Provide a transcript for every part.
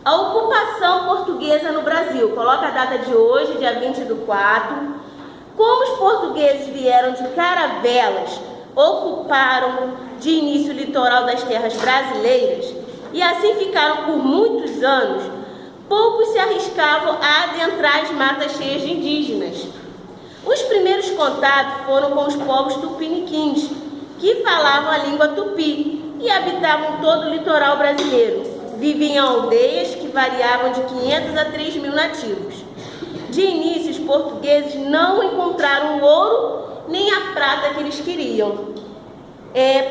A ocupação portuguesa no Brasil. Coloca a data de hoje, dia 20/4. Como os portugueses vieram de caravelas, ocuparam de início o litoral das terras brasileiras e assim ficaram por muitos anos, poucos se arriscavam a adentrar as matas cheias de indígenas. Os primeiros contatos foram com os povos tupiniquins, que falavam a língua tupi e habitavam todo o litoral brasileiro. Viviam em aldeias que variavam de 500 a 3.000 nativos. De início, os portugueses não encontraram o ouro nem a prata que eles queriam.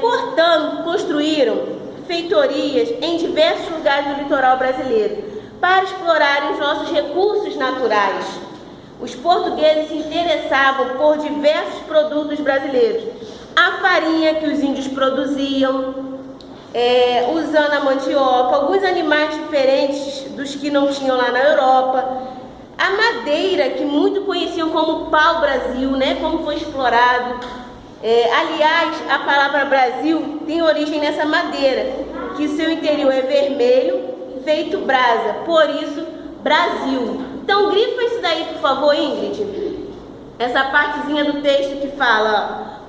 Portanto, construíram feitorias em diversos lugares do litoral brasileiro para explorarem os nossos recursos naturais. Os portugueses se interessavam por diversos produtos brasileiros. A farinha que os índios produziam, usando a mandioca, alguns animais diferentes dos que não tinham lá na Europa, a madeira, que muito conheciam como pau-brasil, né, como foi explorado. Aliás, a palavra Brasil tem origem nessa madeira, que seu interior é vermelho, feito brasa, por isso Brasil. Então grifa isso daí, por favor, Ingrid. Essa partezinha do texto que fala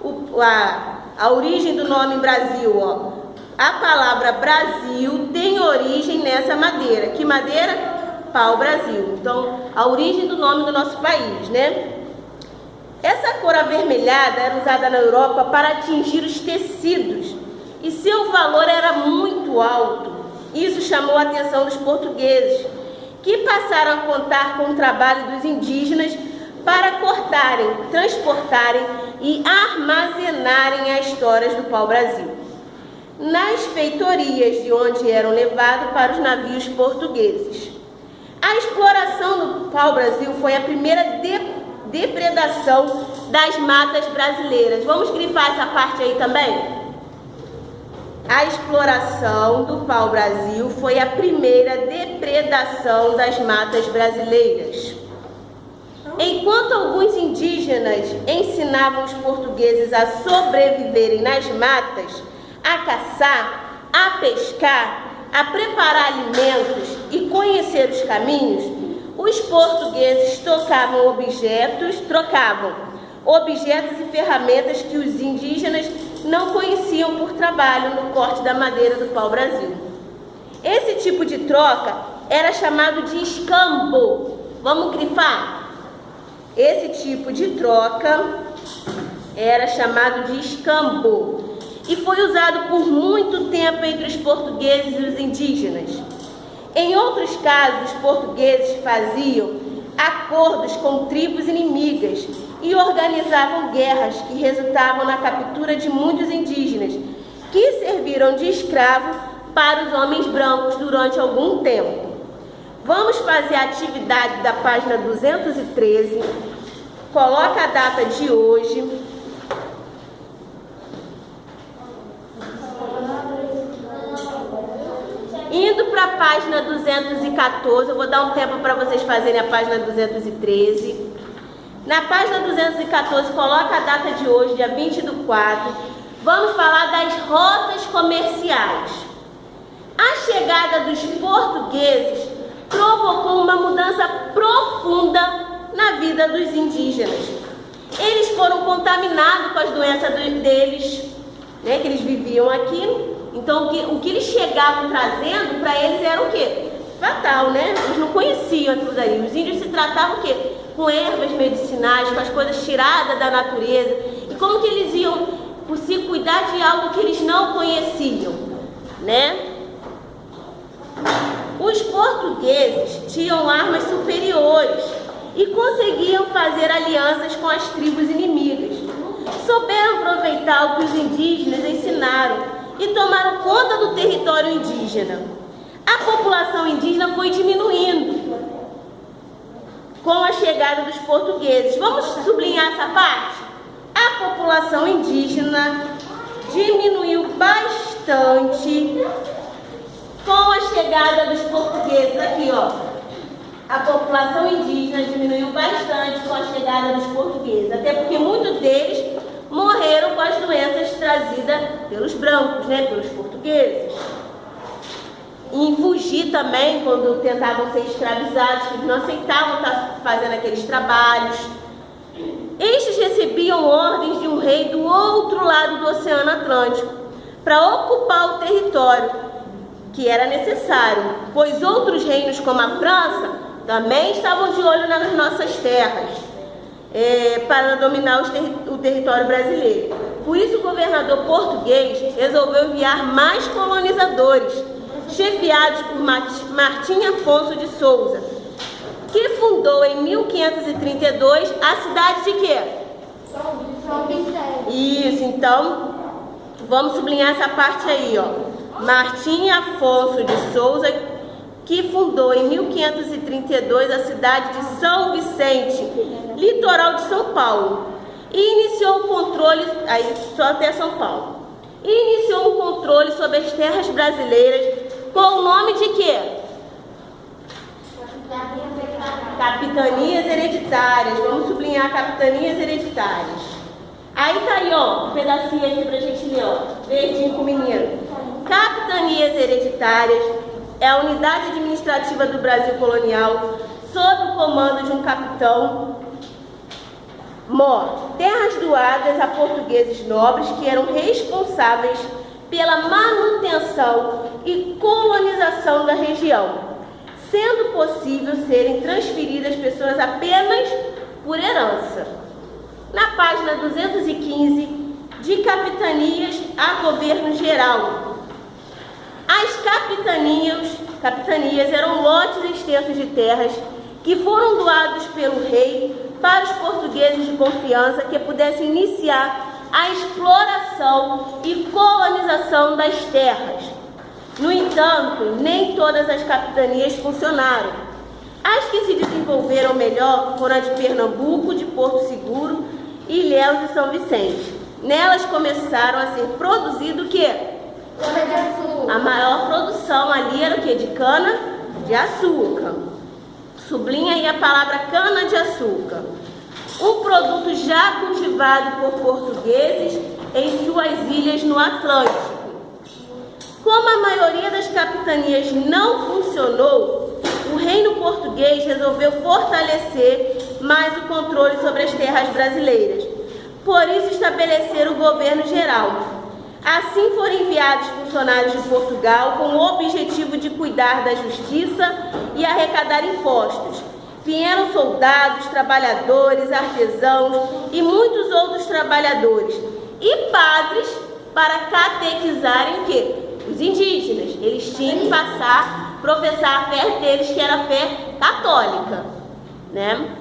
a origem do nome Brasil, ó. A palavra Brasil tem origem nessa madeira. Que madeira? Pau-brasil. Então, a origem do nome do nosso país, né? Essa cor avermelhada era usada na Europa para atingir os tecidos e seu valor era muito alto. Isso chamou a atenção dos portugueses, que passaram a contar com o trabalho dos indígenas para cortarem, transportarem e armazenarem as histórias do pau-brasil nas feitorias de onde eram levados para os navios portugueses. A exploração do pau-brasil foi a primeira depredação das matas brasileiras. Vamos grifar essa parte aí também? A exploração do pau-brasil foi a primeira depredação das matas brasileiras. Enquanto alguns indígenas ensinavam os portugueses a sobreviverem nas matas, a caçar, a pescar, a preparar alimentos e conhecer os caminhos, os portugueses trocavam objetos e ferramentas que os indígenas não conheciam por trabalho no corte da madeira do pau-brasil. Esse tipo de troca era chamado de escambo. Vamos grifar? Esse tipo de troca era chamado de escambo e foi usado por muito tempo entre os portugueses e os indígenas. Em outros casos, os portugueses faziam acordos com tribos inimigas e organizavam guerras que resultavam na captura de muitos indígenas, que serviram de escravo para os homens brancos durante algum tempo. Vamos fazer a atividade da página 213. Coloca a data de hoje. Indo para a página 214, eu vou dar um tempo para vocês fazerem a página 213. Na página 214, coloca a data de hoje, dia 20/4. Vamos falar das rotas comerciais. A chegada dos portugueses provocou uma mudança profunda na vida dos indígenas. Eles foram contaminados com as doenças deles, né, que eles viviam aqui. Então, o que eles chegavam trazendo para eles era o quê? Fatal, né? Eles não conheciam aquilo daí. Os índios se tratavam o quê? Com ervas medicinais, com as coisas tiradas da natureza. E como que eles iam por se cuidar de algo que eles não conheciam, né? Os portugueses tinham armas superiores e conseguiam fazer alianças com as tribos inimigas. Souberam aproveitar o que os indígenas ensinaram e tomaram conta do território indígena. A população indígena foi diminuindo com a chegada dos portugueses. Vamos sublinhar essa parte? A população indígena diminuiu bastante com a chegada dos portugueses. Aqui, ó. A população indígena diminuiu bastante com a chegada dos portugueses, até porque muitos deles morreram com as doenças trazidas pelos brancos, né, pelos portugueses. em fugir também quando tentavam ser escravizados, que não aceitavam estar fazendo aqueles trabalhos. Estes recebiam ordens de um rei do outro lado do Oceano Atlântico para ocupar o território que era necessário, pois outros reinos como a França também estavam de olho nas nossas terras para dominar o território brasileiro. Por isso o governador português resolveu enviar mais colonizadores, chefiados por Martim Afonso de Souza, que fundou em 1532 a cidade de quê? São Vicente. Isso, então, vamos sublinhar essa parte aí, ó. Martim Afonso de Souza, que fundou em 1532 a cidade de São Vicente, litoral de São Paulo, e iniciou o controle, aí só até São Paulo, e iniciou o controle sobre as terras brasileiras com o nome de quê? Capitanias hereditárias. Vamos sublinhar capitanias hereditárias. Aí tá aí, ó, um pedacinho aqui pra gente ler, ó, verdinho com menino. Capitanias hereditárias é a unidade administrativa do Brasil colonial sob o comando de um capitão mor. Terras doadas a portugueses nobres que eram responsáveis pela manutenção e colonização da região, sendo possível serem transferidas pessoas apenas por herança. Na página 215, de capitanias a governo geral. As capitanias eram lotes extensos de terras que foram doados pelo rei para os portugueses de confiança que pudessem iniciar a exploração e colonização das terras. No entanto, nem todas as capitanias funcionaram. As que se desenvolveram melhor foram a de Pernambuco, de Porto Seguro, Ilhéus e São Vicente. Nelas começaram a ser produzido o quê? A maior produção ali era o quê? De cana de açúcar. Sublinha aí a palavra cana de açúcar. Um produto já cultivado por portugueses em suas ilhas no Atlântico. Como a maioria das capitanias não funcionou, o reino português resolveu fortalecer mais o controle sobre as terras brasileiras. Por isso estabeleceram o governo geral. Assim foram enviados funcionários de Portugal com o objetivo de cuidar da justiça e arrecadar impostos. Vieram soldados, trabalhadores, artesãos e muitos outros trabalhadores e padres para catequizarem o quê? Os indígenas. Eles tinham que professar a fé deles, que era a fé católica, né?